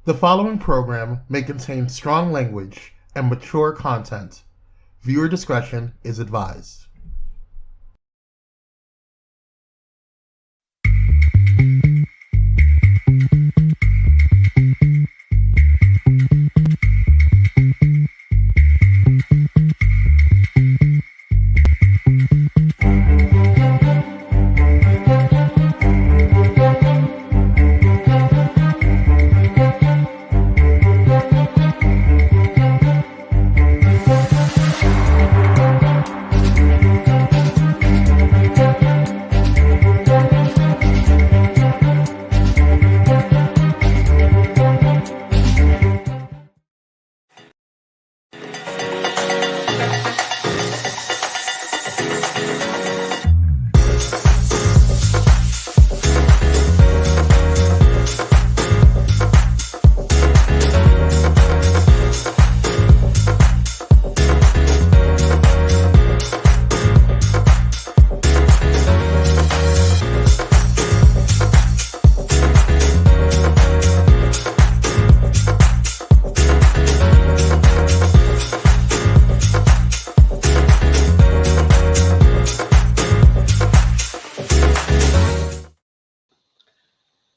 The following program may contain strong language and mature content. Viewer discretion is advised.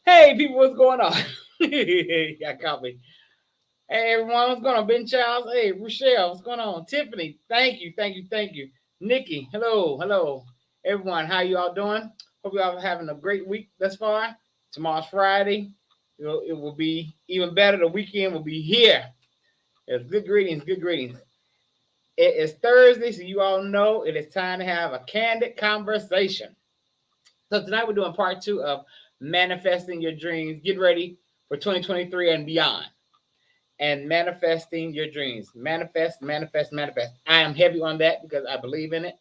Hey, people, what's going on? Y'all caught me. Hey, everyone, what's going on? Ben Charles. Hey, Rochelle, what's going on? Tiffany, thank you. Nikki, hello. Everyone, how you all doing? Hope you all are having a great week thus far. Tomorrow's Friday. It will be even better. The weekend will be here. It's good greetings. It is Thursday, so you all know it is time to have a candid conversation. So tonight we're doing part 2 of manifesting your dreams. Get ready for 2023 and beyond. And manifesting your dreams. Manifest. I am heavy on that because I believe in it.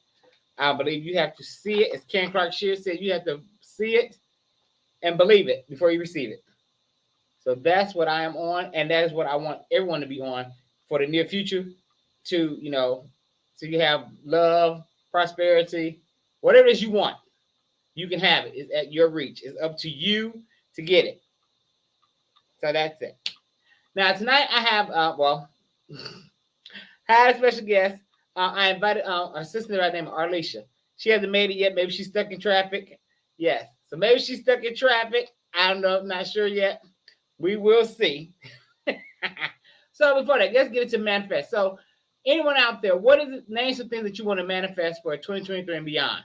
I believe you have to see it. As Ken Clark Shears said, you have to see it and believe it before you receive it. So that's what I am on, and that is what I want everyone to be on for the near future. So you have love, prosperity, whatever it is you want. You can have it. It's at your reach. It's up to you to get it. So that's it. Now tonight I have had a special guest. I invited our sister by the name of Arlisha. She hasn't made it yet. Maybe she's stuck in traffic. Yes. So maybe she's stuck in traffic. I don't know. I'm not sure yet. We will see. So before that, let's get into manifest. So anyone out there, what is it? Name some things that you want to manifest for 2023 and beyond.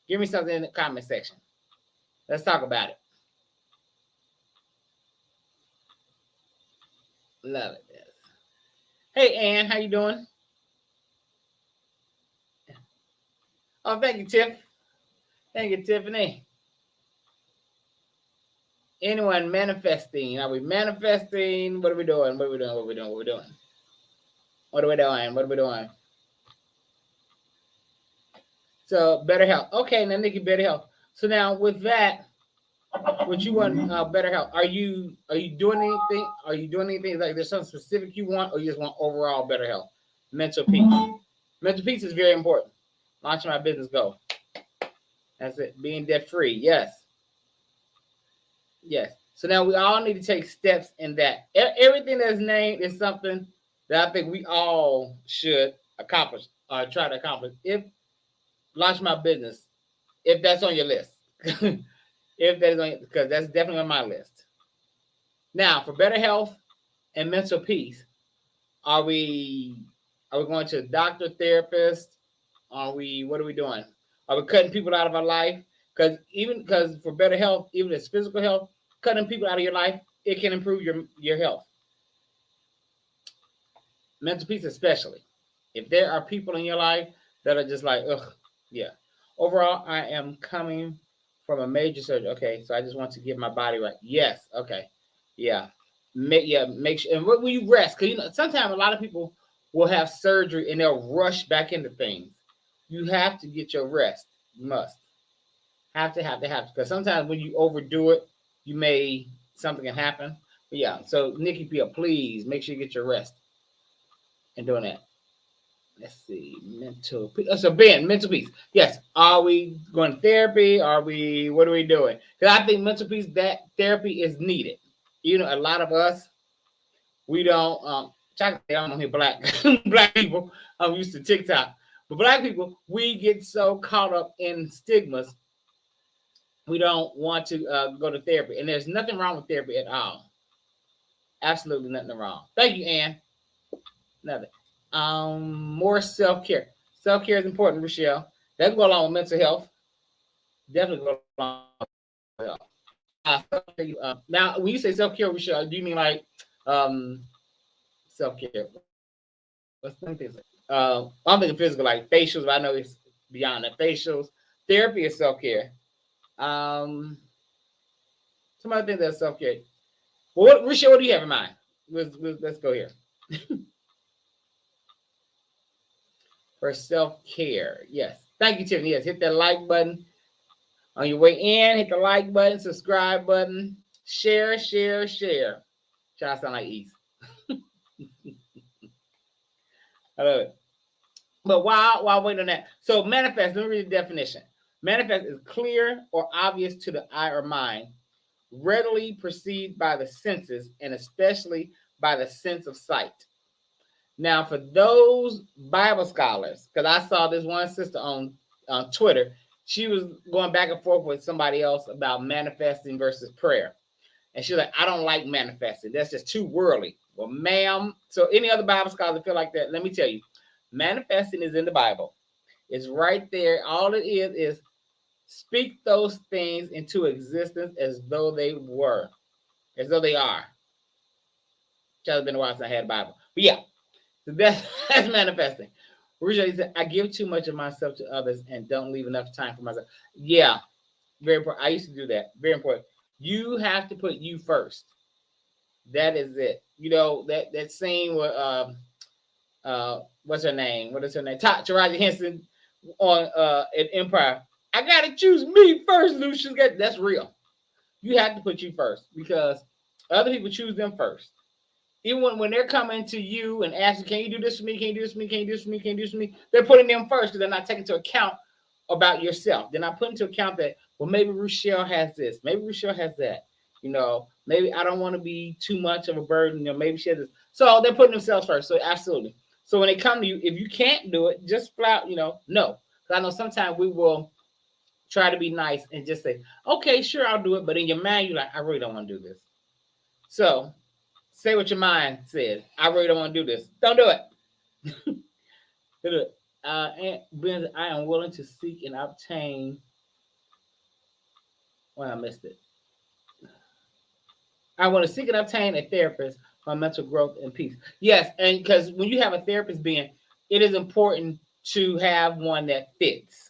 Give me something in the comment section. Let's talk about it. Love it. Yes. Hey, Ann, how you doing? Oh, thank you, Tiff. Thank you, Tiffany. Anyone manifesting? Are we manifesting? What are we doing? What are we doing? So better health. Okay, now Nikki, better health. So now with that, what you want better health? Are you doing anything? Are you doing anything like there's something specific you want, or you just want overall better health? Mental peace. Mental peace is very important. Launching my business goal. That's it. Being debt free. Yes. So now we all need to take steps in that. Everything that's named is something that I think we all should accomplish or try to accomplish. If launch my business, if that's on your list, if that is on, because that's definitely on my list. Now, for better health and mental peace, are we going to a doctor, therapist? What are we doing? Are we cutting people out of our life? Because for better health, even as physical health, cutting people out of your life, it can improve your health. Mental peace especially. If there are people in your life that are just like, ugh, yeah. Overall, I am coming from a major surgery. Okay, so I just want to get my body right. Yes, okay. Yeah. Make sure. And when you rest, because sometimes a lot of people will have surgery and they'll rush back into things. You have to get your rest. You must. Have to. Because sometimes when you overdo it, something can happen. But yeah, so Nikki Pia, please make sure you get your rest and doing that. Let's see, mental peace. So Ben, mental peace. Yes. Are we going to therapy? What are we doing? Because I think mental peace, that therapy is needed. A lot of us We don't chocolate. I'm on here black black people. I'm used to TikTok, but black people we get so caught up in stigmas. We don't want to go to therapy, and there's nothing wrong with therapy at all. Absolutely nothing wrong. Thank you, Ann. Nothing. More self care. Self care is important, Rochelle. That can go along with mental health. Definitely go along with mental health. Now, when you say self care, Rochelle, do you mean like self care? What's the thing? I'm thinking physical, like facials, but I know it's beyond that. Facials, therapy is self care. Um, some other things that's self care. Well, Rochelle, what do you have in mind? Let's go here. For self care. Yes. Thank you, Tiffany. Yes, hit that like button on your way in. Hit the like button, subscribe button, share, share, share. Try to sound like East. I love it. But while waiting on that, so manifest. Let me read the definition. Manifest is clear or obvious to the eye or mind, readily perceived by the senses, and especially by the sense of sight. Now, for those Bible scholars, because I saw this one sister on Twitter, she was going back and forth with somebody else about manifesting versus prayer. And she's like, I don't like manifesting. That's just too worldly. Well, ma'am, so any other Bible scholars that feel like that, let me tell you, manifesting is in the Bible. It's right there. All it is speak those things into existence as though they were, as though they are. It's been a while since I had a Bible. But yeah, so that's manifesting. Originally, said, I give too much of myself to others and don't leave enough time for myself. Yeah, very important. I used to do that. Very important. You have to put you first. That is it. You know, that scene where what's her name? What is her name? Taraji Henson on at Empire. I gotta choose me first, Lucius. That's real. You have to put you first because other people choose them first. Even when they're coming to you and asking, can you do this for me? Can you do this for me? Can you do this for me? Can you do this for me? They're putting them first because they're not taking into account about yourself. They're not putting into account that, well, maybe Rochelle has this. Maybe Rochelle has that. You know, maybe I don't want to be too much of a burden. You know, maybe she has this. So they're putting themselves first. So absolutely. So when they come to you, if you can't do it, just flat, no. Because I know sometimes we will try to be nice and just say, okay, sure, I'll do it. But in your mind, you're like, I really don't want to do this. So say what your mind says. I really don't want to do this. Don't do it. Do it. And Ben, I am willing to seek and obtain. Well, I missed it. I want to seek and obtain a therapist for mental growth and peace. Yes, and because when you have a therapist being, it is important to have one that fits.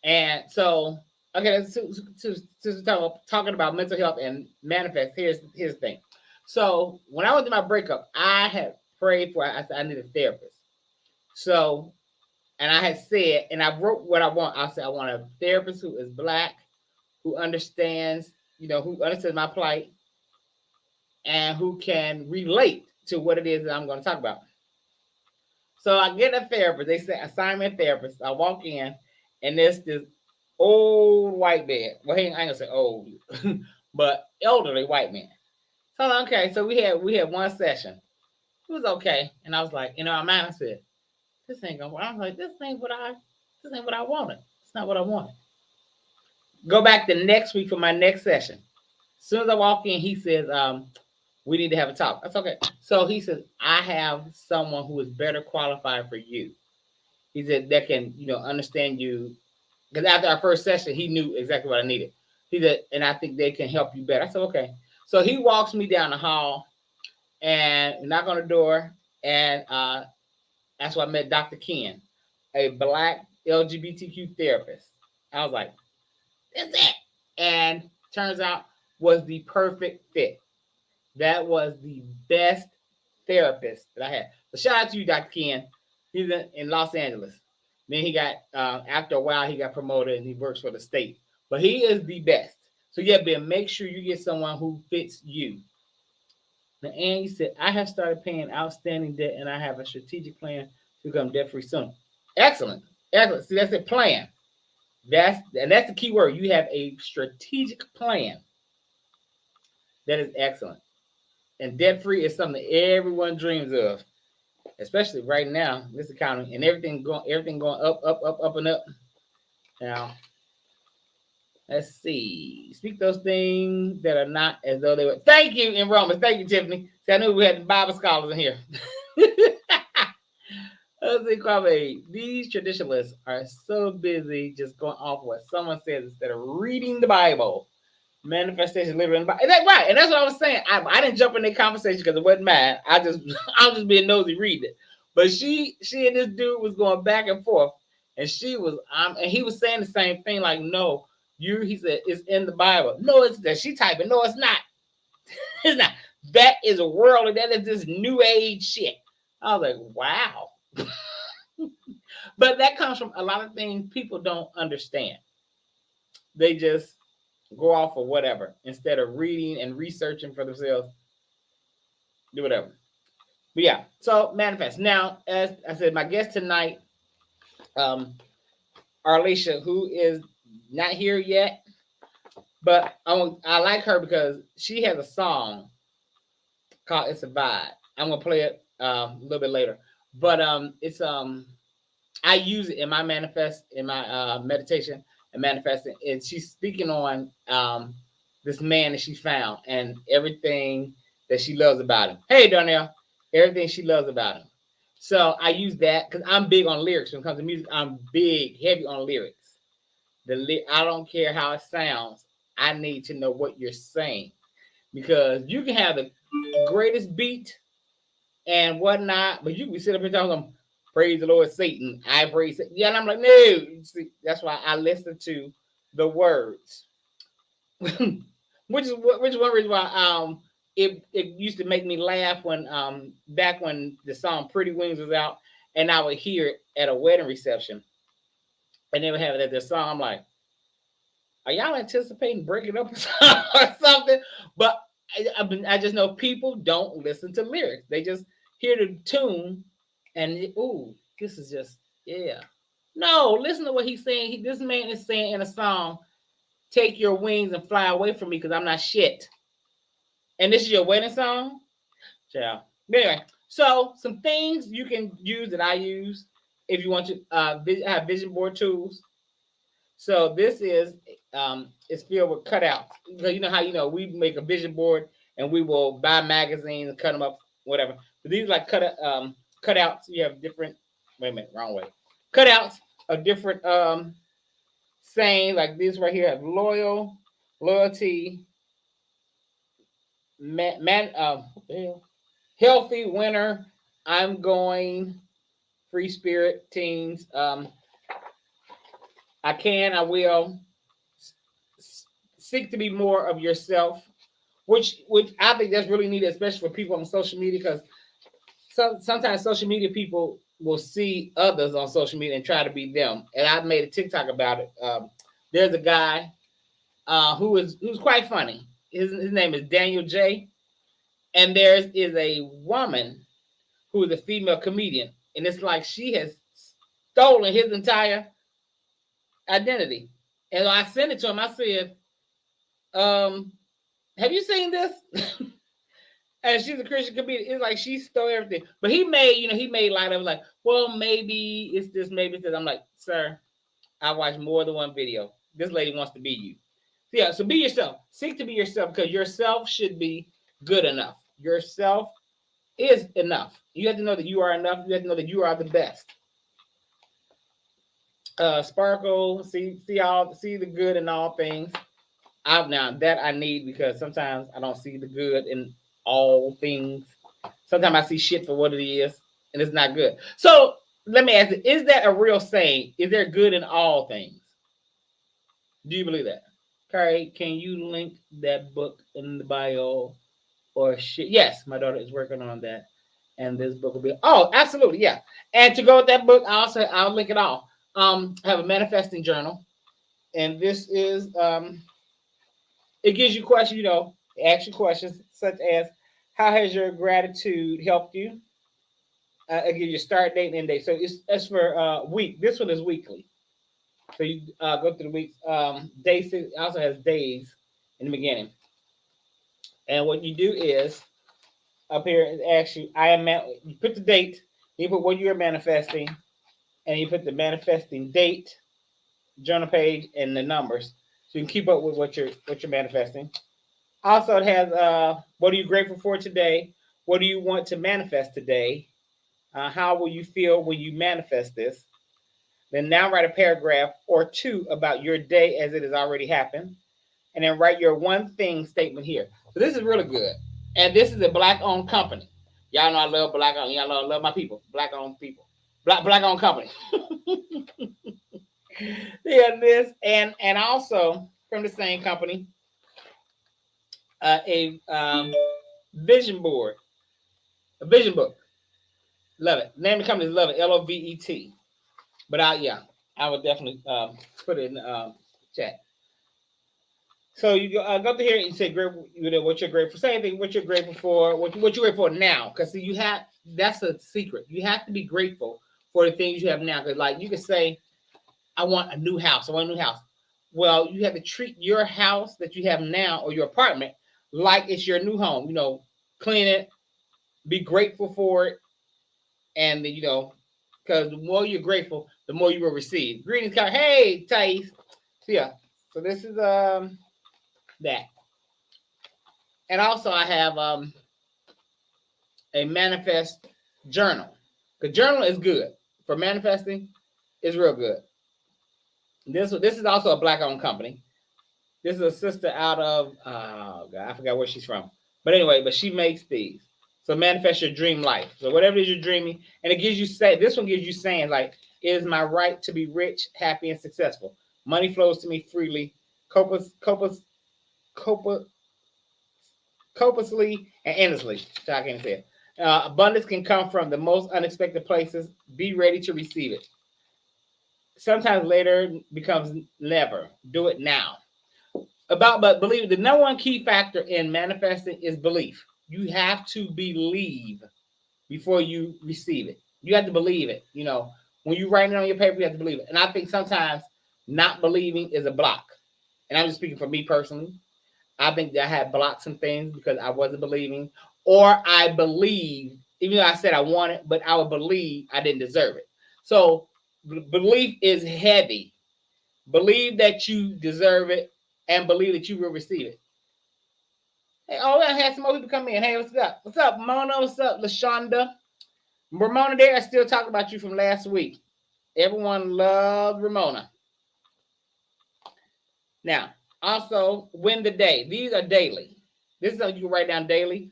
And so, okay, talking about mental health and manifest. Here's the thing. So when I went through my breakup, I had prayed for. I said I need a therapist. So, and I had said, and I wrote what I want. I said I want a therapist who is black, who understands, who understands my plight, and who can relate to what it is that I'm going to talk about. So I get a therapist. They say assignment therapist. I walk in, and there's this old white man. Well, I ain't gonna say old, but elderly white man. So okay, so we had one session. It was okay, and I was like, my mind, I said, this ain't gonna work. I was like, this ain't what I wanted. It's not what I wanted. Go back the next week for my next session. As soon as I walk in, he says, we need to have a talk. That's okay. So he says, I have someone who is better qualified for you. He said that can, understand you. Because after our first session, he knew exactly what I needed. He said, and I think they can help you better. I said, okay. So he walks me down the hall and knock on the door. And that's why I met Dr. Ken, a black LGBTQ therapist. I was like, that's it. And turns out was the perfect fit. That was the best therapist that I had. So shout out to you, Dr. Ken. He's in Los Angeles. Then he got, after a while, he got promoted and he works for the state. But he is the best. So yeah, Ben, make sure you get someone who fits you. Now, Annie said, I have started paying outstanding debt and I have a strategic plan to become debt free soon. Excellent. Excellent. See, that's a plan. That's the key word. You have a strategic plan. That is excellent. And debt free is something everyone dreams of, especially right now, this economy and everything going up, up, up, up and up. Now, let's see. Speak those things that are not as though they were. Thank you in Romans. Thank you, Tiffany. See, I knew we had Bible scholars in here. Let's see, Kwame. These traditionalists are so busy just going off what someone says instead of reading the Bible. Manifestation literally in the Bible. And that's right. And that's what I was saying. I didn't jump in their conversation because it wasn't mine. I was just being nosy reading it. But she and this dude was going back and forth. And she was and he was saying the same thing, like, no, he said it's in the Bible. No, it's that she typing. No, it's not. It's not. That is a world, and that is this new age shit. I was like, wow. But that comes from a lot of things people don't understand. They just go off of whatever instead of reading and researching for themselves. Do whatever. But yeah, so manifest. Now, as I said, my guest tonight, Arlisha, who is not here yet, but I like her because she has a song called "It's a Vibe." I'm gonna play it a little bit later, but it's I use it in my meditation and manifesting, and she's speaking on this man that she found and everything that she loves about him. Hey, Darnell, everything she loves about him. So I use that because I'm big on lyrics when it comes to music. I'm heavy on lyrics. I don't care how it sounds. I need to know what you're saying because you can have the greatest beat and whatnot, but you can sit up and talk them, praise the Lord, Satan. I praise Satan. Yeah, and I'm like, no. See, that's why I listen to the words. which is one reason why it used to make me laugh when back when the song Pretty Wings was out and I would hear it at a wedding reception and they would have it at their song. I'm like, are y'all anticipating breaking up or something? But I just know people don't listen to lyrics. They just hear the tune and ooh, this is just yeah. No, listen to what he's saying. This man is saying in a song, "Take your wings and fly away from me because I'm not shit." And this is your wedding song, yeah. Anyway, so some things you can use that I use if you want to have vision board tools. So this is it's filled with cutouts. You know how we make a vision board and we will buy magazines and cut them up, whatever. But these are like cutouts. You have different. Wait a minute, wrong way. Cutouts of different sayings like this right here. Have loyalty, healthy, winner. I'm going. Free spirit, teens. I will. Seek to be more of yourself, which I think that's really needed, especially for people on social media, because sometimes social media people will see others on social media and try to be them. And I made a TikTok about it. There's a guy who's quite funny. His name is Daniel J. And there is a woman who is a female comedian, and it's like she has stolen his entire identity. And I sent it to him. I said, have you seen this? And she's a Christian comedian. It's like she stole everything. But he made light of it, like, well, maybe it's this, maybe it's this. I'm like, sir, I watched more than one video. This lady wants to be you. So yeah, so be yourself. Seek to be yourself because yourself should be good enough. Yourself is enough. You have to know that you are enough. You have to know that you are the best. Sparkle, see the good in all things. Now that I need because sometimes I don't see the good in all things. Sometimes I see shit for what it is, and it's not good. So let me ask you: is that a real saying? Is there good in all things? Do you believe that? Kari, can you link that book in the bio or shit? Yes, my daughter is working on that, and this book will be. Oh, absolutely, yeah. And to go with that book, I'll link it all. I have a manifesting journal, and this is it gives you questions, ask you questions such as how has your gratitude helped you? It gives you start date and end date. So it's for week. This one is weekly. So you go through the weeks. Day 6 also has days in the beginning. And what you do is up here it asks you, you put the date, you put what you're manifesting, and you put the manifesting date, journal page, and the numbers, so you can keep up with what you're manifesting. Also, it has what are you grateful for today? What do you want to manifest today? How will you feel when you manifest this? Then now write a paragraph or two about your day as it has already happened, and then write your one thing statement here. So this is really good, and this is a black-owned company. Y'all know I love black-owned. Y'all know I love my people, black-owned people, black-owned company. Yeah, this and also from the same company, a vision board, a vision book. Love it. Name of the company is Love It, Lovet. But yeah, I would definitely put it in the chat. So you go to here and you say what you're grateful for. Say anything what you're grateful for, what you're grateful for now. Because you have that's a secret. You have to be grateful for the things you have now. Because like you can say, I want a new house. I want a new house. Well, you have to treat your house that you have now or your apartment like it's your new home. Clean it, be grateful for it, and because the more you're grateful, the more you will receive. Greetings, Kyle. Hey, Thais. So yeah, so this is that, and also I have a manifest journal. The journal is good for manifesting. It's real good. This is also a black-owned company. This is a sister out of oh god, I forgot where she's from. But anyway, she makes these. So manifest your dream life. So whatever it is you're dreaming, and it gives you this one gives you saying like, it is my right to be rich, happy, and successful. Money flows to me freely, copus, copiously and endlessly. So I can't say it. Abundance can come from the most unexpected places. Be ready to receive it. Sometimes later becomes never. Do it now. But believe the number one key factor in manifesting is belief. You have to believe before you receive it. You have to believe it. When you write it on your paper, you have to believe it. And I think sometimes not believing is a block. And I'm just speaking for me personally. I think that I had blocked some things because I wasn't believing, or I believed, even though I said I want it, but I would believe I didn't deserve it. So belief is heavy. Believe that you deserve it and believe that you will receive it. Hey, I had some more people come in. Hey, what's up? What's up, Mona? What's up, LaShonda? Ramona there, I still talking about you from last week. Everyone loves Ramona. Now, also, win the day. These are daily. This is something you can write down daily.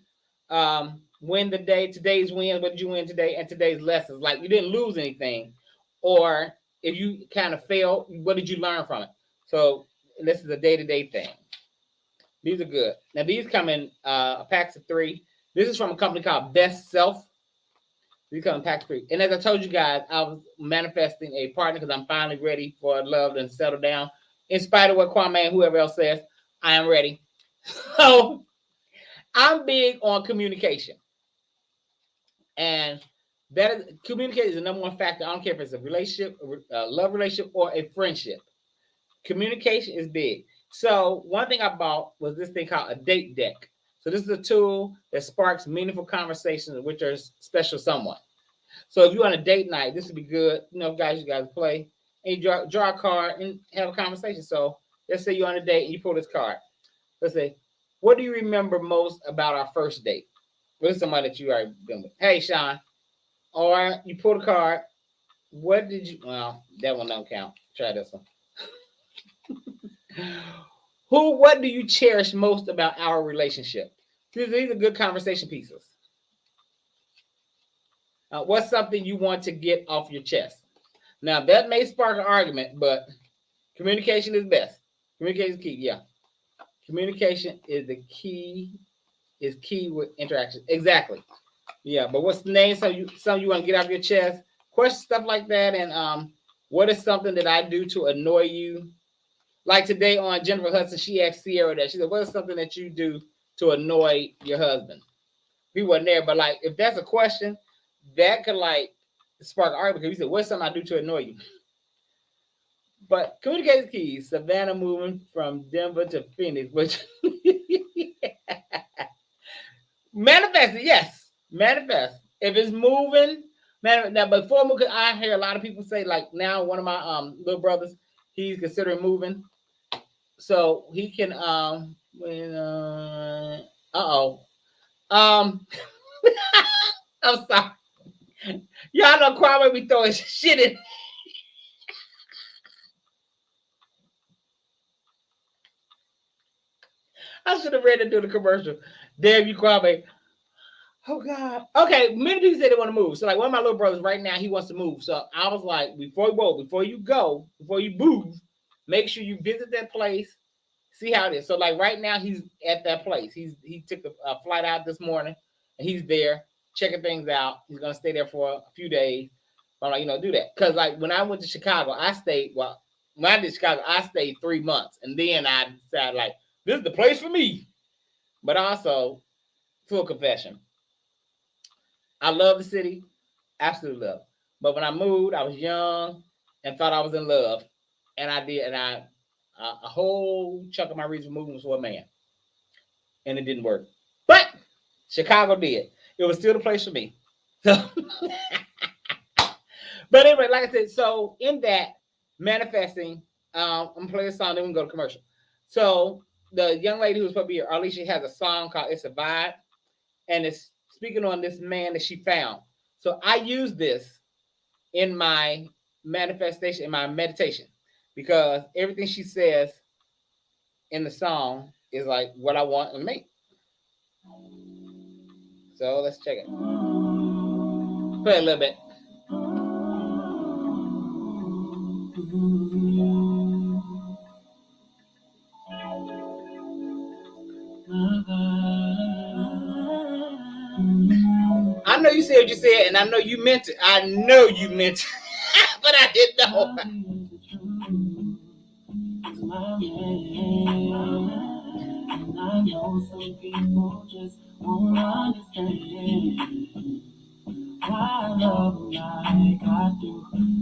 Win the day. Today's win. What did you win today? And today's lessons. Like you didn't lose anything. Or if you kind of failed, what did you learn from it? So this is a day-to-day thing. These are good. Now, these come in packs of 3. This is from a company called Best Self. These come in packs of 3. And as I told you guys, I was manifesting a partner because I'm finally ready for love and settle down. In spite of what Kwame and whoever else says, I am ready. So I'm big on communication. And communication is the number one factor. I don't care if it's a relationship, a love relationship, or a friendship. Communication is big. So one thing I bought was this thing called a date deck. So this is a tool that sparks meaningful conversations with your special someone. So if you're on a date night, this would be good. Guys, you guys play and you draw a card and have a conversation. So let's say you're on a date and you pull this card. Let's say, what do you remember most about our first date? With somebody that you already been with. Hey, Sean. Or you pull the card. What did you? Well, that one don't count. Try this one. What do you cherish most about our relationship? These are good conversation pieces. What's something you want to get off your chest? Now, that may spark an argument, but communication is best. Communication is key, yeah. Communication is the key, is key with interaction. Exactly. Yeah, but what's the name? Something you want to get off your chest? Questions, stuff like that. And what is something that I do to annoy you? Like today on Jennifer Hudson, she asked Sierra that. She said, what is something that you do to annoy your husband? We wasn't there, but like if that's a question, that could like spark an argument. Because you said, what's something I do to annoy you? But communication keys, Savannah moving from Denver to Phoenix, which Manifest it, yes. Manifest. If it's moving, now before moving, I hear a lot of people say like now one of my little brothers, he's considering moving, so he can when oh I'm sorry. Y'all know Kwame be throwing shit in. I should have read it through the commercial. Damn you, Kwame. Oh God. Okay, many people say they want to move. So like one of my little brothers right now, he wants to move. So I was like, before you go, before you move, make sure you visit that place, see how it is. So like right now, he's at that place. He took a flight out this morning, and he's there checking things out. He's gonna stay there for a few days. I'm like, do that because like when I went to Chicago, I stayed. Well, when I did Chicago, I stayed 3 months, and then I decided like this is the place for me. But also, full confession. I love the city, absolutely love. But when I moved, I was young and thought I was in love, and I did, and a whole chunk of my reason for moving was for a man, and it didn't work. But Chicago did. It was still the place for me. So, but anyway, like I said, so in that manifesting, I'm playing a song, then we can go to commercial. So the young lady who's supposed to be here, Alicia, has a song called "It's a Vibe," and it's speaking on this man that she found. So I use this in my manifestation, in my meditation, because everything she says in the song is like what I want to make. So let's check it. Play a little bit. I know you said what you said, and I know you meant it. I know you meant it, but I didn't know. And I know some people just won't understand why I love like I do.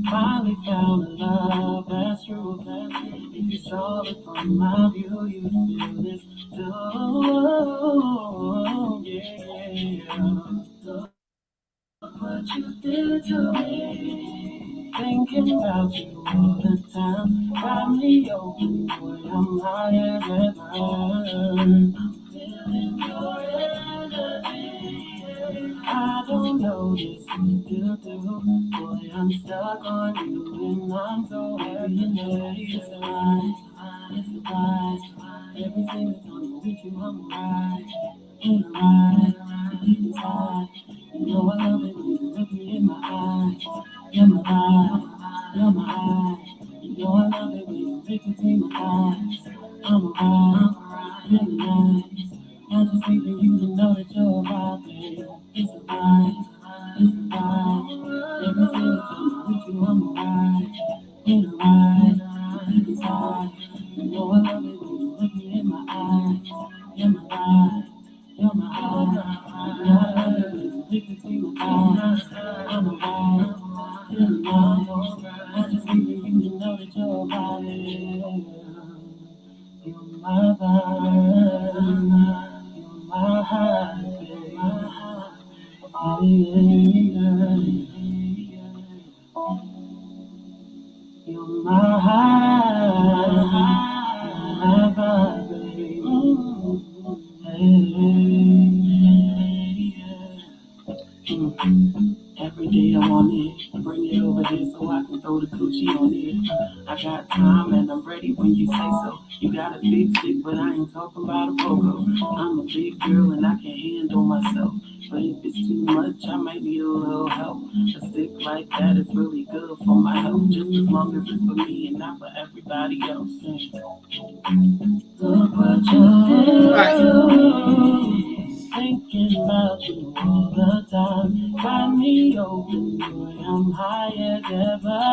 Finally found a love that's true. If you saw it from my view, you feel this too. Yeah. Look what you did to me. Thinking about you all the time. Got me open, boy, I'm high as ever. Feeling your energy. I don't know just what to do. Boy, I'm stuck on you and I'm so happy. It's a lie, it's a lie. Every single time with you, I'm right. In a ride, deep inside. You know I love it when you look me in my eyes. You're my vibe, you're my eye. You know I love it when you look between my eyes. I'm a ride, really nice. I just need for you to know that you're a vibe, babe. It's a vibe, it's a vibe. Every single time I'm with you, I'm a ride. In a ride, deep inside. You know I love it when you look me in my eyes. You're my vibe. You're my heart, you're my love, addicted to my thighs. I'm a vibe, you're mine. I just need you to know that you're a vibe. You're my vibe, you're my heart, you're my heart. You're my heart, my vibe. Every day I'm on it, bring it over here so I can throw the coochie on it. I got time and I'm ready when you say so. You got a big stick, but I ain't talking about a pogo. I'm a big girl and I can handle myself. But if it's too much, I might need a little help. A stick like that is really good for my health, just as long as it's for me and not for everybody else. Look what you do. Thinking about you all the time. Got me open, boy, I'm high as ever.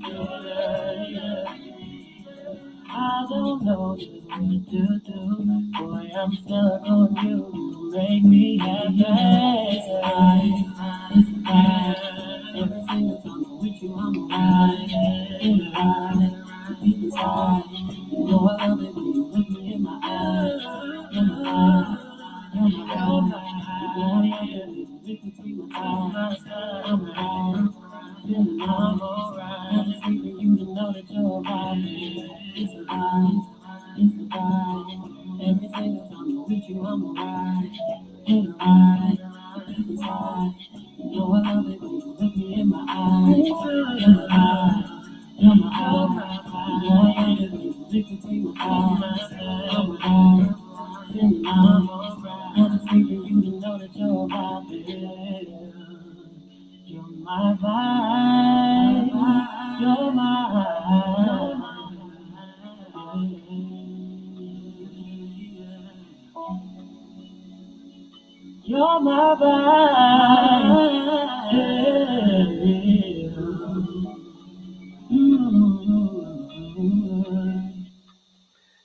Yeah, yeah. I don't know just what to do. Boy, I'm stuck on you. You make me happy. It's a vibe, it's a vibe. Every single time I'm with you, I'm alright. In a ride, deep inside. You know I love it when you look me in my eyes. You're my vibe,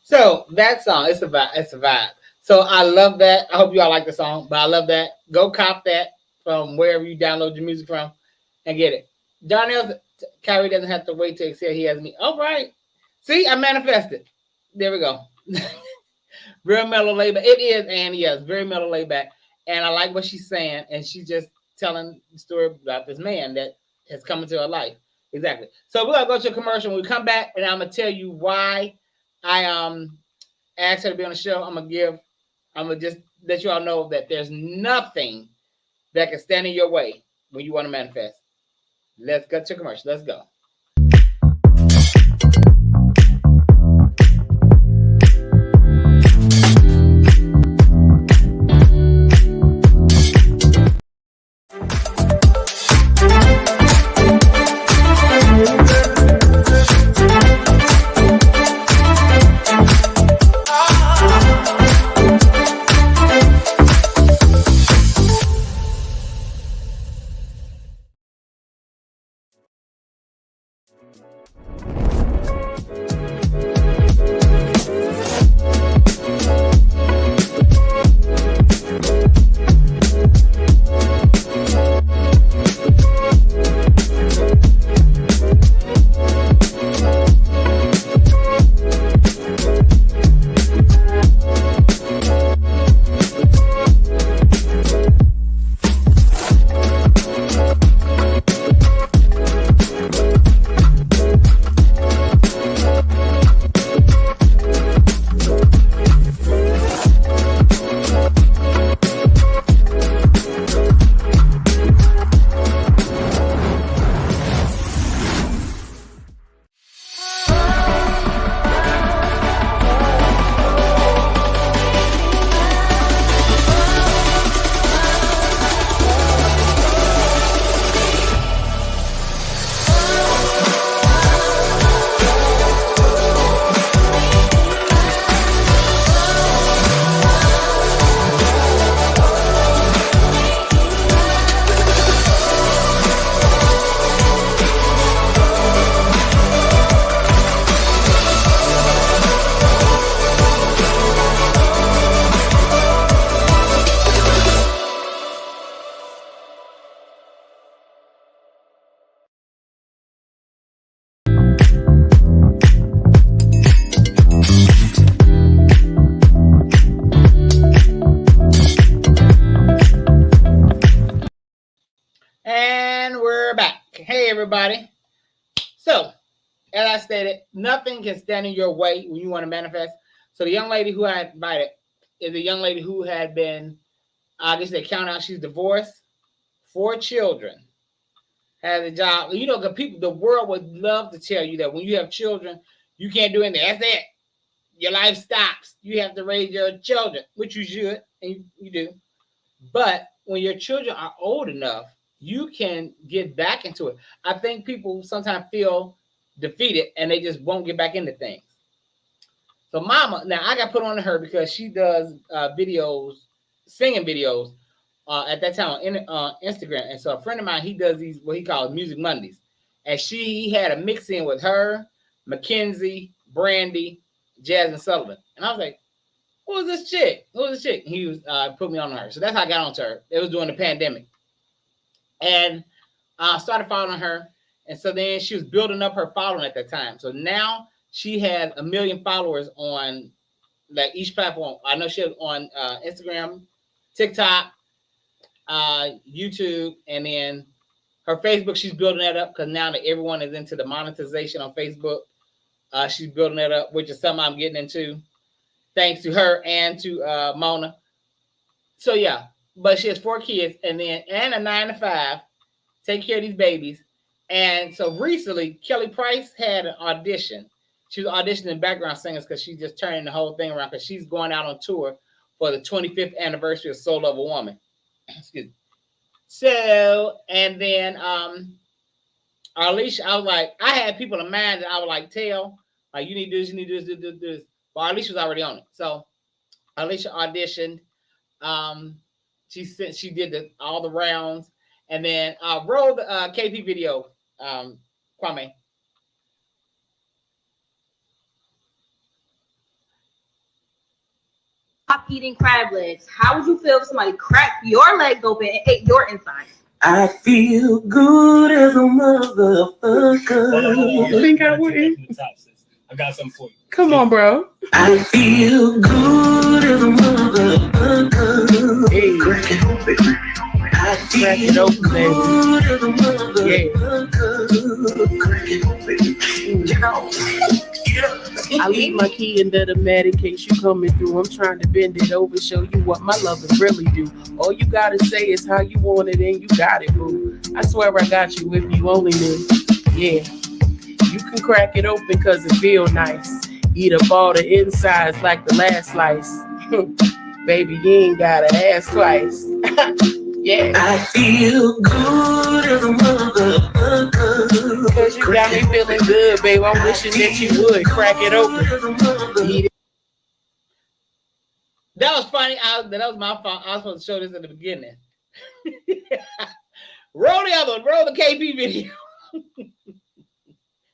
So that song, it's a vibe. It's a vibe. So I love that. I hope you all like the song, but I love that. Go cop that from wherever you download your music from and get it. Darnell, Kyrie doesn't have to wait to exhale. He has me. All right. See, I manifested. There we go. Real mellow layback. It is, and yes, very mellow layback. And I like what she's saying. And she's just telling the story about this man that has come into her life. Exactly. So we're gonna go to a commercial. When we come back, and I'm gonna tell you why I asked her to be on the show. I'm gonna just let you all know that there's nothing that can stand in your way when you want to manifest. Let's go to commercial. Let's go. And we're back. Hey, everybody. So, as I stated, nothing can stand in your way when you want to manifest. So, the young lady who I invited is a young lady who had been, I guess they count out, she's divorced, 4 children, has a job. You know, the world would love to tell you that when you have children, you can't do anything. That's it. Your life stops. You have to raise your children, which you should, and you do. But when your children are old enough, you can get back into it. I think people sometimes feel defeated and they just won't get back into things. So, Mama, now I got put on to her because she does videos, singing videos at that time on Instagram. And so, a friend of mine, he does these what he calls Music Mondays, and he had a mix in with her, Mackenzie, Brandy, Jasmine Sullivan, and I was like, who was this chick? Who was this chick? He was put me on her. So that's how I got onto her. It was during the pandemic. And I started following her. And so then she was building up her following at that time. So now she has 1 million followers on like each platform. I know she has on Instagram, TikTok, YouTube, and then her Facebook. She's building that up because now that everyone is into the monetization on Facebook, she's building that up, which is something I'm getting into, thanks to her and to Mona. So yeah, but she has 4 kids, and a 9 to 5, take care of these babies. And so recently, Kelly Price had an audition. She was auditioning background singers because she's just turning the whole thing around because she's going out on tour for the 25th anniversary of Soul of a Woman. Excuse me. So, and then Alicia, I was like, I had people in mind that I would like tell, like, you need this, you need this. But Alicia was already on it. So Alicia auditioned. She did all the rounds, and then roll the KP video, Kwame. Stop eating crab legs. How would you feel if somebody cracked your legs open and ate your insides? I feel good as a motherfucker. You think I wouldn't? I got something for you. Come on, bro. I feel good as a motherfucker. Hey. Crack it open. I Crack it feel open, baby. good as a motherfucker. Yeah. Crack it open. Get out. I leave my key under the mat in case you coming through. I'm trying to bend it over, show you what my lovers really do. All you gotta say is how you want it, and you got it, boo. I swear I got you if you only knew. Yeah, you can crack it open cause it feel nice. Eat up all the insides like the last slice. Baby, you ain't gotta ask twice. Yeah. I feel good as a motherfucker. Cause you got me feeling good, babe. I'm wishing that you would crack it open. Eat it. That was funny. That was my fault. I was supposed to show this in the beginning. Roll the other one. Roll the KP video.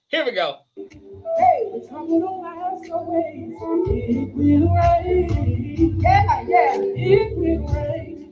Here we go. Hey, it's coming on last away. It will rain. Yeah, it will rain.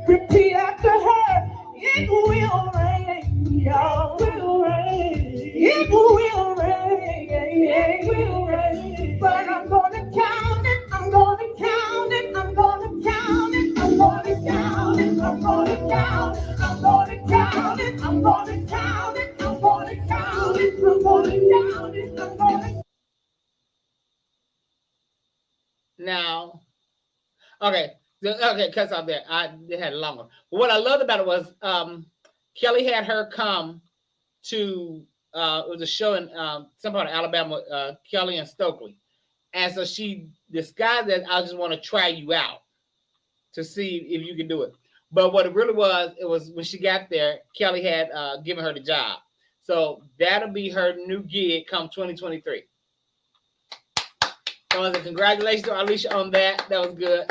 Repeat after her. It will rain. Y'all will rain. It will rain. It will rain. But I'm gonna count it. I'm gonna count it. I'm gonna count it. I'm gonna count it. I'm gonna count it. I'm gonna count it. I'm gonna count it. I'm gonna count it. I'm gonna count it. I'm gonna. Now, okay, cuts out there. They had it longer. But what I loved about it was Kelly had her come to it was a show in some part of Alabama, Kelly and Stokely, and so she disguised that I just want to try you out to see if you can do it. But what it really was, it was when she got there, Kelly had given her the job. So that'll be her new gig come 2023. So congratulations to Alicia on that. That was good.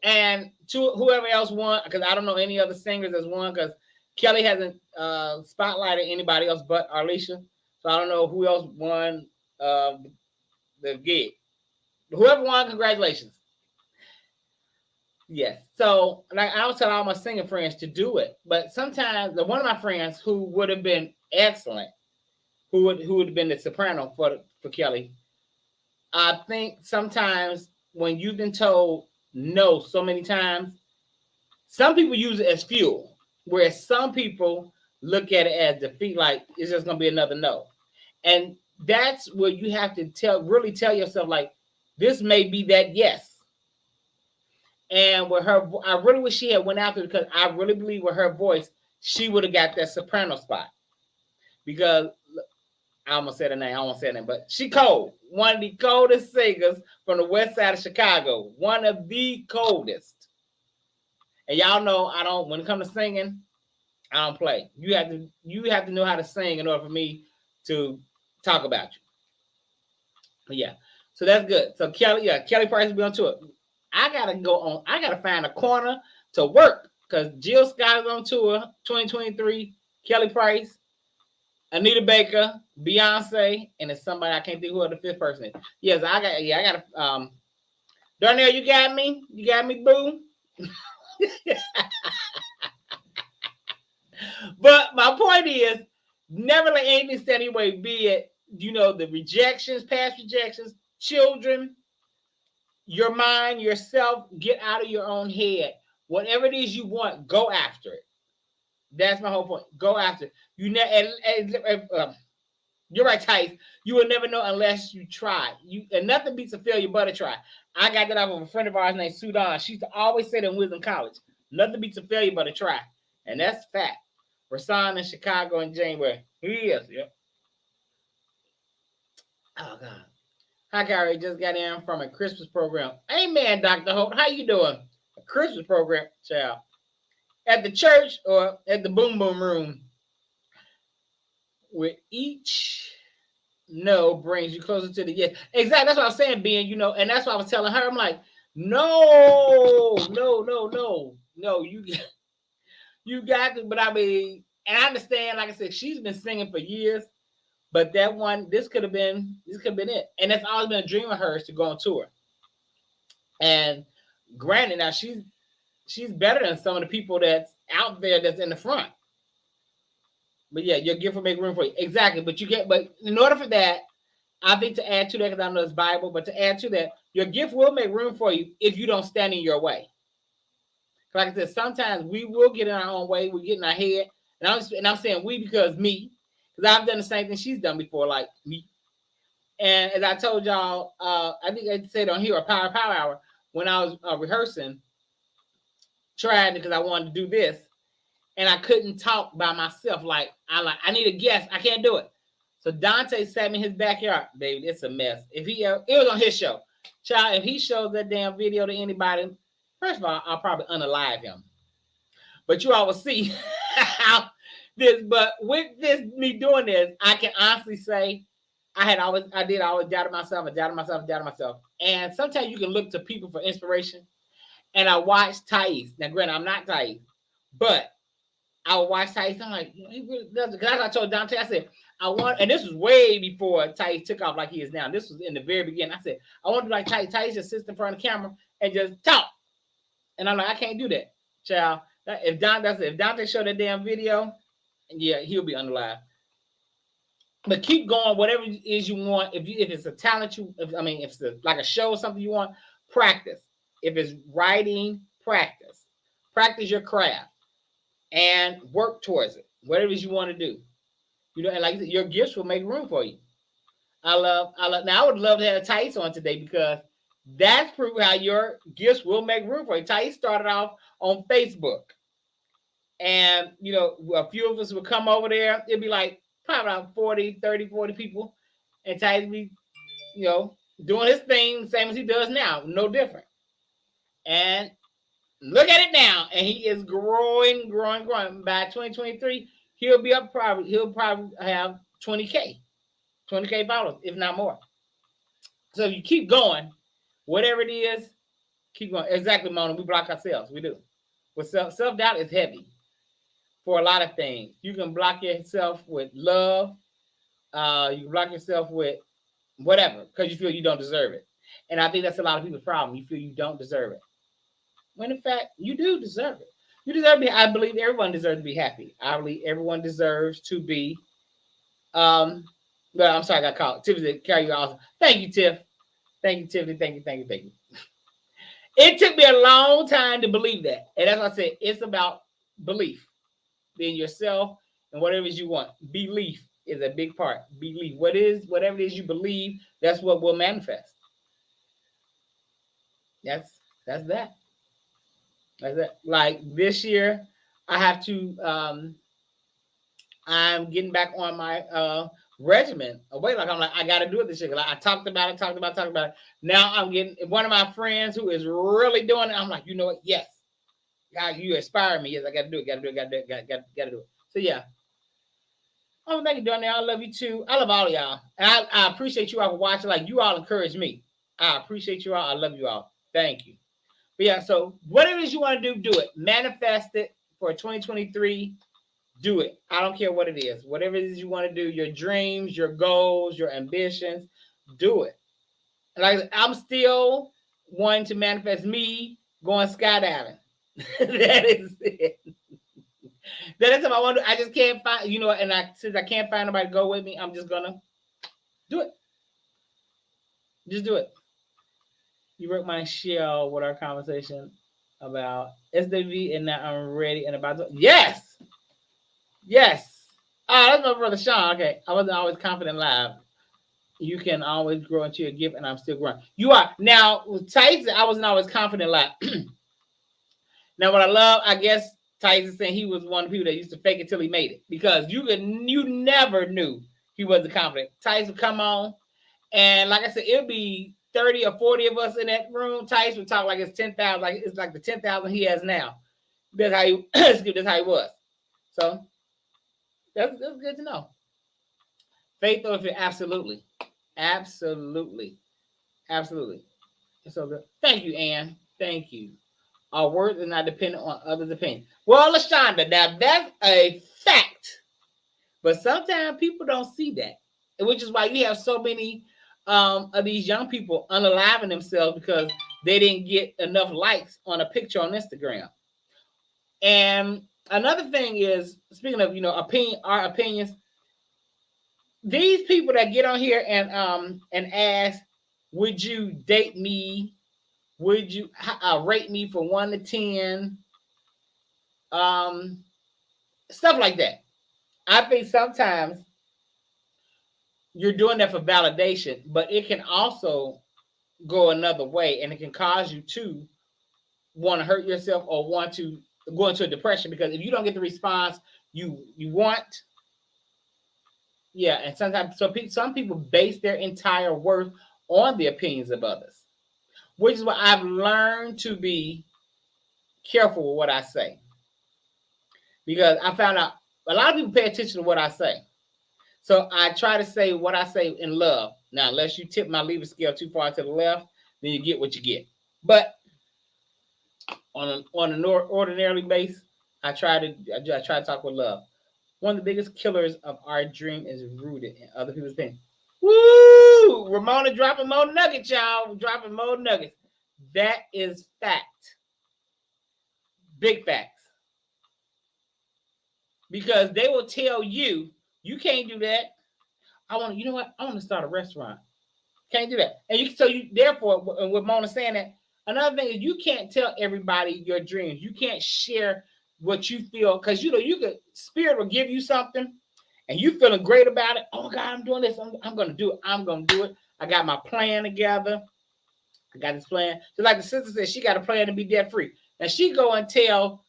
And to whoever else won, because I don't know any other singers that's won, because Kelly hasn't spotlighted anybody else but Alicia. So I don't know who else won the gig. Whoever won, congratulations. Yes. So like I was telling all my singing friends to do it, but sometimes one of my friends who would have been excellent, who would have been the soprano for Kelly, I think sometimes when you've been told no so many times, some people use it as fuel, whereas some people look at it as defeat, like it's just gonna be another no. And that's where you have to really tell yourself, like, this may be that yes. And with her, I really wish she had went after it, because I really believe with her voice, she would have got that soprano spot. Because I almost said her name. I won't say her name, but she cold. One of the coldest singers from the west side of Chicago. One of the coldest. And y'all know I don't. When it comes to singing, I don't play. You have to know how to sing in order for me to talk about you. But yeah, so that's good. So Kelly Price will be on tour. I gotta find a corner to work, because Jill Scott is on tour 2023. Kelly Price, Anita Baker, Beyonce, and it's somebody I can't think who the fifth person is. Yes, I got Darnell, you got me? You got me, boo? But my point is, never let anything stand in your way, be it, the rejections, past rejections, children, your mind, yourself. Get out of your own head. Whatever it is you want, go after it. That's my whole point. Go after it. You you're right, Tice. You will never know unless you try. And nothing beats a failure but a try. I got that off of a friend of ours named Sudan. She used to always say that in Wisdom College. Nothing beats a failure but a try. And that's fact. Rasan in Chicago in January. He is, yep. Oh God. Hi, Kire. Just got in from a Christmas program. Amen, Dr. Holt. How you doing? A Christmas program, child. At the church or at the boom boom room? With each no brings you closer to the yes. Exactly. That's what I was saying, Ben, and that's what I was telling her. I'm like, no, you got to, but I mean, and I understand, like I said, she's been singing for years, but this could have been it. And it's always been a dream of hers to go on tour. And granted, now she's better than some of the people that's out there that's in the front. But yeah, your gift will make room for you. Exactly. But in order for that, I think to add to that, because I know it's Bible, but to add to that, your gift will make room for you if you don't stand in your way. Like I said, sometimes we will get in our own way. We get in our head. And I'm saying we because me. Because I've done the same thing she's done before, like me. And as I told y'all, I think I said on here, a power hour, when I was rehearsing, trying because I wanted to do this. And I couldn't talk by myself. I need a guest. I can't do it. So Dante sat me in his backyard. Baby, it's a mess. It was on his show. Child, if he shows that damn video to anybody, first of all, I'll probably unalive him. But you all will see how this. But with me doing this, I can honestly say I did always doubt myself. And sometimes you can look to people for inspiration. And I watched Thais. Now, granted, I'm not Thais, but I would watch Thais. I'm like, he really does it. Because I told Dante, I said, and this was way before Thais took off like he is now. This was in the very beginning. I said, I want to be like Thais. Thais just sits in front of the camera and just talk. And I'm like, I can't do that, child. If Dante showed that damn video, yeah, he'll be unalive. But keep going, whatever it is you want. If it's a talent, if it's like a show or something you want, practice. If it's writing, practice. Practice your craft. And work towards it, whatever it is you want to do. And like I said, your gifts will make room for you. I love. Now, I would love to have Thais on today because that's proof how your gifts will make room for you. Thais started off on Facebook. And, a few of us would come over there. It'd be like probably around 40 people. And Thais be, doing his thing, same as he does now. No different. And look at it now, and he is growing. By 2023, he'll probably have 20K followers, if not more. So if you keep going, whatever it is, keep going. Exactly, Mona. We block ourselves. We do. But self-doubt is heavy for a lot of things. You can block yourself with love. You can block yourself with whatever because you feel you don't deserve it. And I think that's a lot of people's problem. You feel you don't deserve it. When in fact, you do deserve it. You deserve to be. I believe everyone deserves to be happy. I believe everyone deserves to be. Well, I'm sorry, I got called. Tiffany carry you awesome. Thank you, Tiff. Thank you, Tiffany. Thank you. It took me a long time to believe that, and that's what I said. It's about belief in yourself and whatever it is you want. Belief is a big part. Belief. Whatever it is you believe, that's what will manifest. That's that. Like this year, I have to. I'm getting back on my regimen. Like I got to do it this year. Like I talked about it. Now I'm getting one of my friends who is really doing it. I'm like, you know what? Yes, God, you inspire me. Yes, I got to do it. Got to do it. So yeah. Oh, thank you, Donnie. I love you too. I love all of y'all, and I appreciate you all for watching. Like you all encourage me. I appreciate you all. I love you all. Thank you. But yeah, so whatever it is you want to do it. Manifest it for 2023. Do it. I don't care what it is. Whatever it is you want to do, your dreams, your goals, your ambitions, do it. Like I'm still wanting to manifest me going skydiving. That is it. That is what I want to do. I just can't find, since I can't find nobody to go with me, I'm just gonna do it. Just do it. You broke my shell with our conversation. about SWV and now I'm ready and about to. Yes. Yes. Oh, that's my brother Sean. Okay. I wasn't always confident live. You can always grow into your gift, and I'm still growing. You are. Now, with Tyson, I wasn't always confident live. Now, what I love, I guess Tyson saying he was one of the people that used to fake it till he made it. Because you never knew he wasn't confident. Tyson would come on, and like I said, it'll be 30 or 40 of us in that room. Tyson would talk like it's 10,000, like it's like the 10,000 he has now. That's how he, that's how he was. So that's good to know. Faith over fear, absolutely. Absolutely. Absolutely. So good. Thank you, Ann. Thank you. Our words are not dependent on others' opinion. Well, LaShonda, now that's a fact. But sometimes people don't see that, which is why you have so many of these young people unaliving themselves because they didn't get enough likes on a picture on Instagram. And another thing is, speaking of our opinions, these people that get on here and ask, would you date me? Would you rate me from 1 to 10? Stuff like that. I think sometimes you're doing that for validation, but it can also go another way, and it can cause you to want to hurt yourself or want to go into a depression because if you don't get the response you want, yeah. And sometimes some people base their entire worth on the opinions of others, which is why I've learned to be careful with what I say, because I found out a lot of people pay attention to what I say. So I try to say what I say in love. Now, unless you tip my lever scale too far to the left, then you get what you get. But on an ordinarily base, I try to talk with love. One of the biggest killers of our dream is rooted in other people's pain. Woo! Ramona dropping more nuggets, y'all. Dropping more nuggets. That is fact. Big facts. Because they will tell you, you can't do that. I want to start a restaurant. Can't do that. And therefore, with Mona saying that, another thing is you can't tell everybody your dreams. You can't share what you feel because spirit will give you something and you feeling great about it. Oh God, I'm doing this. I'm gonna do it. I'm gonna do it. I got my plan together. I got this plan. Just like the sister said, she got a plan to be debt free. And she go and tell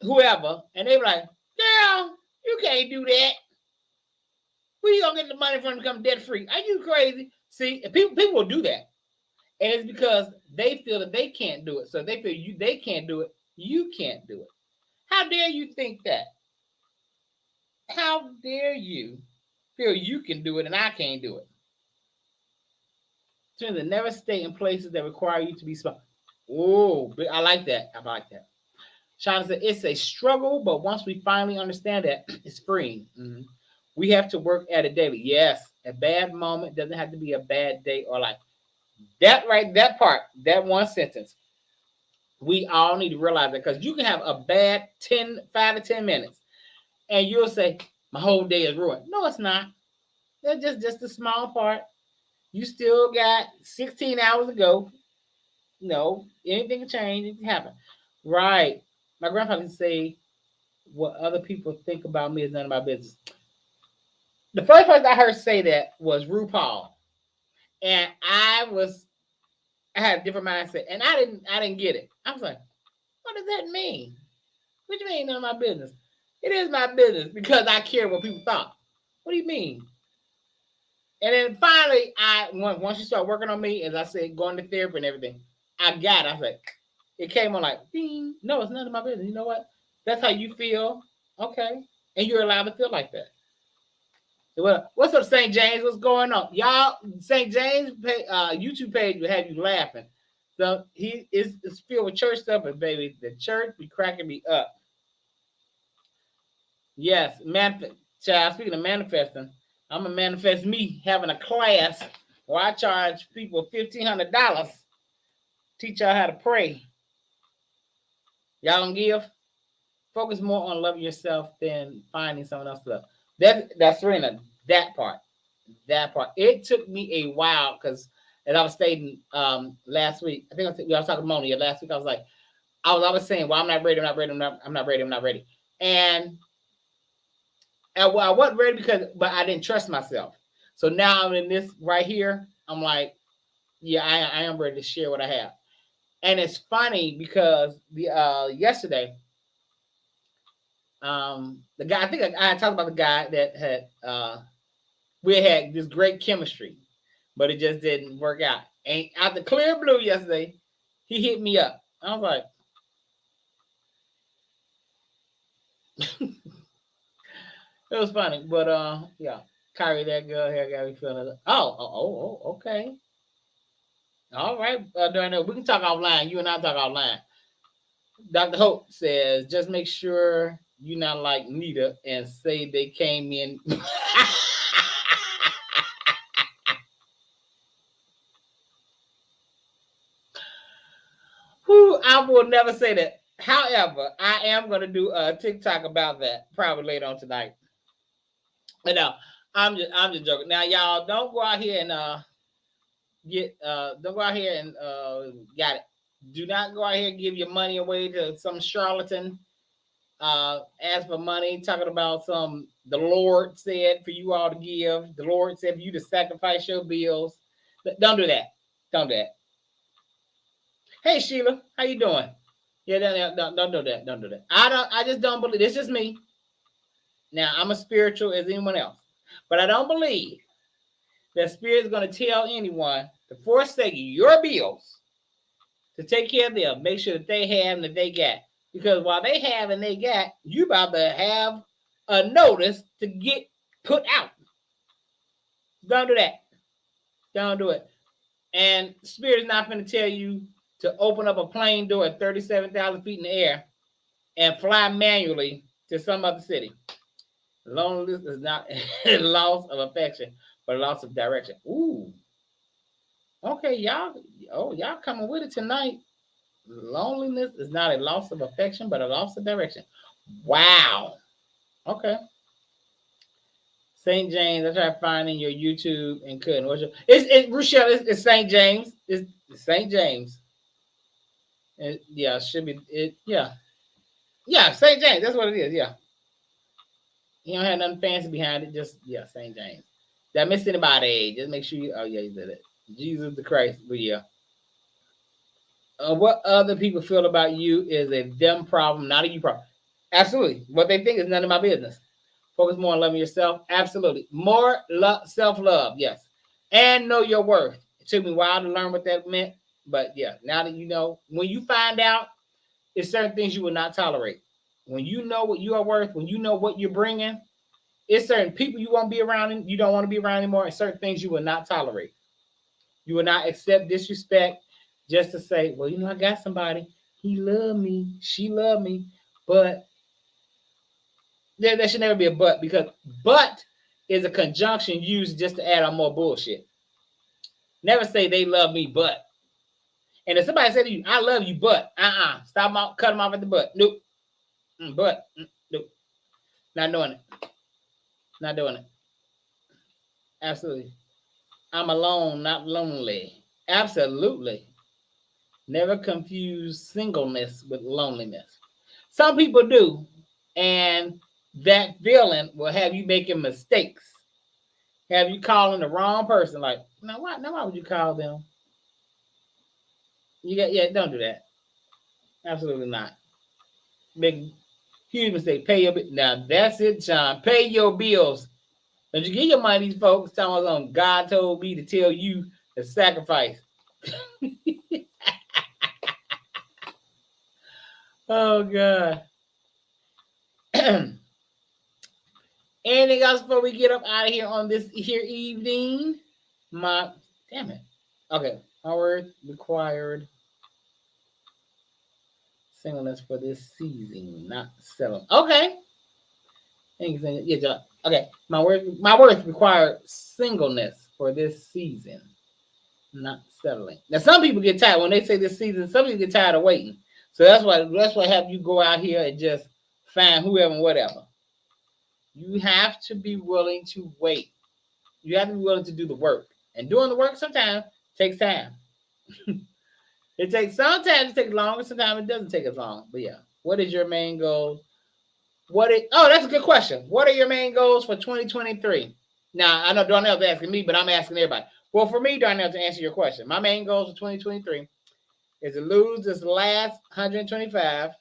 whoever, and they be like, girl, you can't do that. Where you gonna get the money from to become debt free? Are you crazy? See, people will do that. And it's because they feel that they can't do it. So they feel they can't do it. You can't do it. How dare you think that? How dare you feel you can do it and I can't do it? So never stay in places that require you to be smart. Oh, I like that. I like that. Shauna said, it's a struggle, but once we finally understand that, it's freeing. Mm-hmm. We have to work at it daily. Yes, a bad moment doesn't have to be a bad day or life. That one sentence, we all need to realize that because you can have a bad 5 to 10 minutes and you'll say, my whole day is ruined. No, it's not. That's just a small part. You still got 16 hours to go. No, anything can change. It can happen. Right. My grandfather used to say, what other people think about me is none of my business. The first person I heard say that was RuPaul. And I had a different mindset. And I didn't get it. I was like, what does that mean? What do you mean none of my business? It is my business because I care what people thought. What do you mean? And then finally, once you start working on me, as I said, going to therapy and everything, I got it. I was like, it came on like, ding. No, it's none of my business. You know what? That's how you feel. Okay. And you're allowed to feel like that. Well, what's up, St. James? What's going on? Y'all, St. James YouTube page will have you laughing. So it's filled with church stuff, but baby, the church be cracking me up. Yes, child, speaking of manifesting, I'm going to manifest me having a class where I charge people $1,500. Teach y'all how to pray. Y'all gonna give? Focus more on loving yourself than finding someone else to love. That's Serena. That part. It took me a while because as I was stating last week. I think I was talking to Moni last week. I was like, I was saying, well, I'm not ready. I'm not ready. I'm not ready. I'm not ready. And well, I wasn't ready but I didn't trust myself. So now I'm in this right here. I'm like, yeah, I am ready to share what I have. And it's funny because yesterday, the guy, I think I talked about the guy that had we had this great chemistry, but it just didn't work out. And out the clear blue yesterday, he hit me up. I was like, it was funny, but yeah, Kire, that girl here got me feeling. Okay, all right, we can talk offline. You and I talk offline. Dr. Hope says, just make sure you're not like Nita and say they came in. Whew, I will never say that. However, I am going to do a TikTok about that probably later on tonight. But no, I'm just joking. Now, y'all don't go out here and got it. Do not go out here and give your money away to some charlatan. Ask for money, talking about the Lord said for you all to give. The Lord said for you to sacrifice your bills. Don't do that. Don't do that. Hey Sheila, how you doing? Yeah, don't do that. Don't do that. I just don't believe. It's just me. Now I'm as spiritual as anyone else, but I don't believe that Spirit is going to tell anyone to forsake your bills to take care of them. Make sure that they have and that they got. Because while they have and they got, you about to have a notice to get put out. Don't do that. Don't do it. And Spirit is not going to tell you to open up a plane door at 37,000 feet in the air and fly manually to some other city. Loneliness is not a loss of affection, but a loss of direction. Ooh. Okay, y'all. Oh, y'all coming with it tonight. Loneliness is not a loss of affection, but a loss of direction. Wow. Okay. St. James, I tried finding your YouTube and couldn't. It's Rochelle, it's St. James. It's St. James. Yeah, it should be it. Yeah. Yeah, St. James. That's what it is. Yeah. You don't have nothing fancy behind it. Just, yeah, St. James. Did I miss anybody? Just make sure you, oh, yeah, you did it. Jesus the Christ. But yeah. What other people feel about you is a them problem, not a you problem. Absolutely. What they think is none of my business. Focus more on loving yourself. Absolutely. More self-love. Yes. And know your worth. It took me a while to learn what that meant. But yeah, now that you know, when you find out, it's certain things you will not tolerate. When you know what you are worth, when you know what you're bringing, it's certain people you won't be around and you don't want to be around anymore, and certain things you will not tolerate. You will not accept disrespect just to say, well, you know, I got somebody. He loved me. She loved me. But there should never be a but, because but is a conjunction used just to add on more bullshit. Never say they love me, but. And if somebody said to you, I love you, but, stop them out, cut them off at the butt. Nope. But, nope. Not doing it. Not doing it. Absolutely. I'm alone, not lonely. Absolutely. Never confuse singleness with loneliness. Some people do, and that feeling will have you making mistakes. Have you calling the wrong person? Like, now why would you call them? Don't do that. Absolutely not. Make huge mistake. Pay your bills. Now that's it, John. Pay your bills. Don't you get your money, these folks? Telling God told me to tell you to sacrifice. Oh God. Anything else before we get up out of here on this here evening? Damn it. Okay. My word required singleness for this season, not settling. Okay. Yeah, John. Okay. My words require singleness for this season, not settling. Now, some people get tired when they say this season. Some people get tired of waiting. So that's why have you go out here and just find whoever and whatever. You have to be willing to wait. You have to be willing to do the work. And doing the work, sometimes Takes time. It takes sometimes it takes longer, sometimes it doesn't take as long. But yeah, what is your main goal? That's a good question. What are your main goals for 2023? Now I know Darnell's asking me, but I'm asking everybody. Well, for me, Darnell, to answer your question, my main goals for 2023 is to lose this last 125,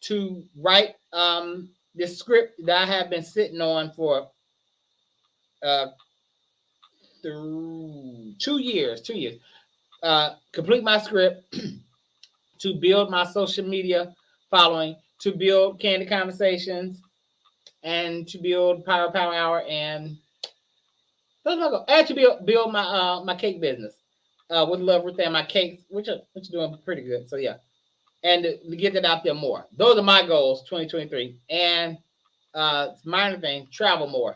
to write this script that I have been sitting on for through 2 years. Complete my script, to build my social media following, to build Kandid Conversations, and to build Power Hour, and to build my my cake business with Love Ruth and my cakes, which are doing pretty good. So yeah, and to get that out there more. Those are my goals 2023. And minor thing, travel more.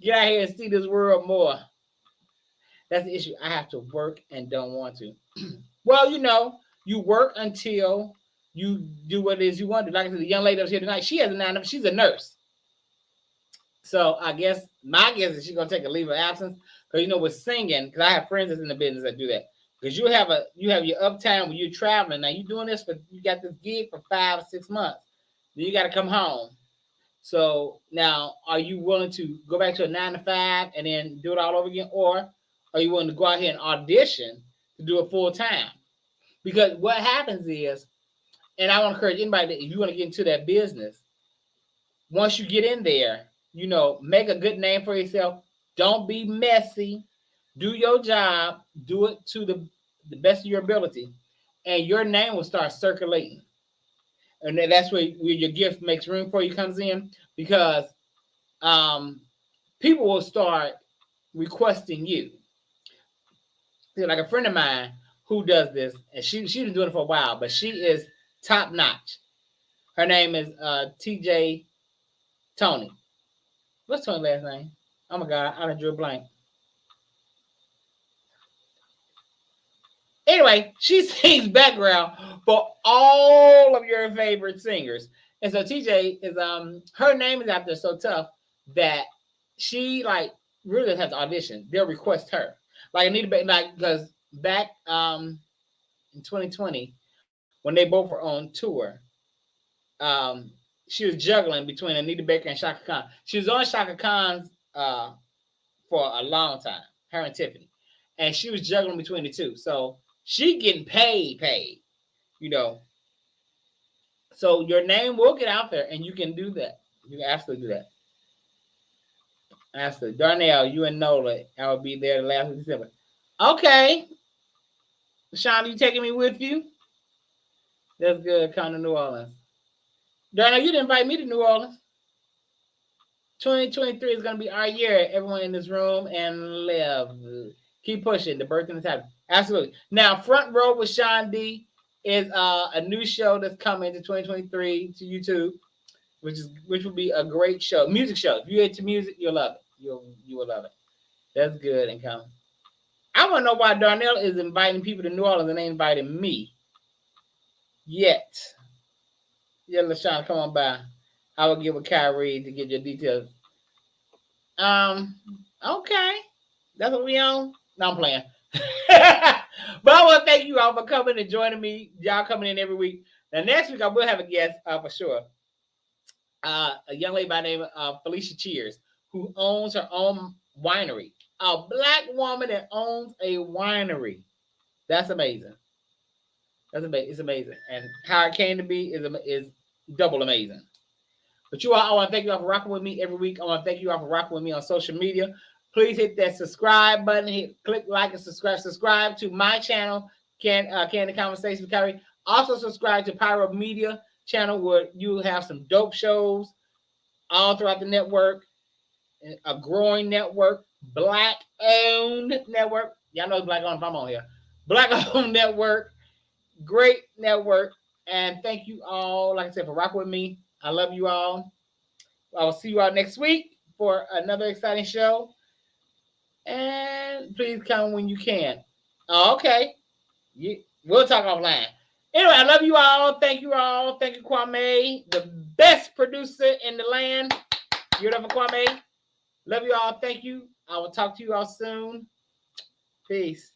Get out here and see this world more. That's the issue. I have to work and don't want to. Well, you work until you do what it is you want to do. Like I said, the young lady that was here tonight, she has a 9 to 5. She's a nurse. So I guess my guess is she's gonna take a leave of absence, because with singing, because I have friends that's in the business that do that. Because you have your uptime when you're traveling. Now you're doing this you got this gig for 5 or 6 months. Then you got to come home. So now, are you willing to go back to a 9 to 5 and then do it all over again, or are you willing to go out here and audition to do it full time? Because what happens is, and I want to encourage anybody that if you want to get into that business, once you get in there, make a good name for yourself. Don't be messy. Do your job. Do it to the best of your ability, and your name will start circulating. And that's where your gift makes room for you comes in, because people will start requesting you. Like a friend of mine who does this, and she's been doing it for a while, but she is top notch. Her name is TJ Tony. What's Tony's last name? Oh my God, I done drew a blank. Anyway, she sings background for all of your favorite singers. And so TJ is her name is out there so tough that she really doesn't have to audition. They'll request her. Like Anita Baker, because back in 2020, when they both were on tour, she was juggling between Anita Baker and Shaka Khan. She was on Shaka Khan's for a long time, her and Tiffany. And she was juggling between the two. So she getting paid. So your name will get out there, and you can do that. You can absolutely do that. Absolutely. Darnell, you and Nola, I will be there the last week of December. Okay. Sean, you taking me with you? That's good. Come to New Orleans. Darnell, you didn't invite me to New Orleans. 2023 is going to be our year. Everyone in this room and live. Keep pushing. The birth and the time. Absolutely. Now, Front Row with Sean D is a new show that's coming to 2023 to YouTube, which will be a great show. Music show. If you're into music, you'll love it. You will love it. That's good and come. I want to know why Darnell is inviting people to New Orleans and ain't inviting me yet. Yeah, LaShawn, come on by. I will get with Kyrie to get your details. Okay. That's what we on? No, I'm playing. But I want to thank you all for coming and joining me. Y'all coming in every week. Now, next week, I will have a guest for sure. A young lady by the name of Felicia Cheers, who owns her own winery. A Black woman that owns a winery. That's amazing. It's amazing. And how it came to be is double amazing. But you all, I want to thank you all for rocking with me every week. I want to thank you all for rocking with me on social media. Please hit that subscribe button. Click like and subscribe. Subscribe to my channel, Kandid Konversations with Kire. Also subscribe to Pyro Media channel, where you have some dope shows all throughout the network. A growing network, Black-owned network. Y'all know it's Black-owned if I'm on here. Black-owned network. Great network. And thank you all, like I said, for rocking with me. I love you all. I will see you all next week for another exciting show. And please come when you can. Oh, okay. We'll talk offline. Anyway, I love you all. Thank you all. Thank you, Kwame, the best producer in the land. You're up, Kwame. Love you all. Thank you. I will talk to you all soon. Peace.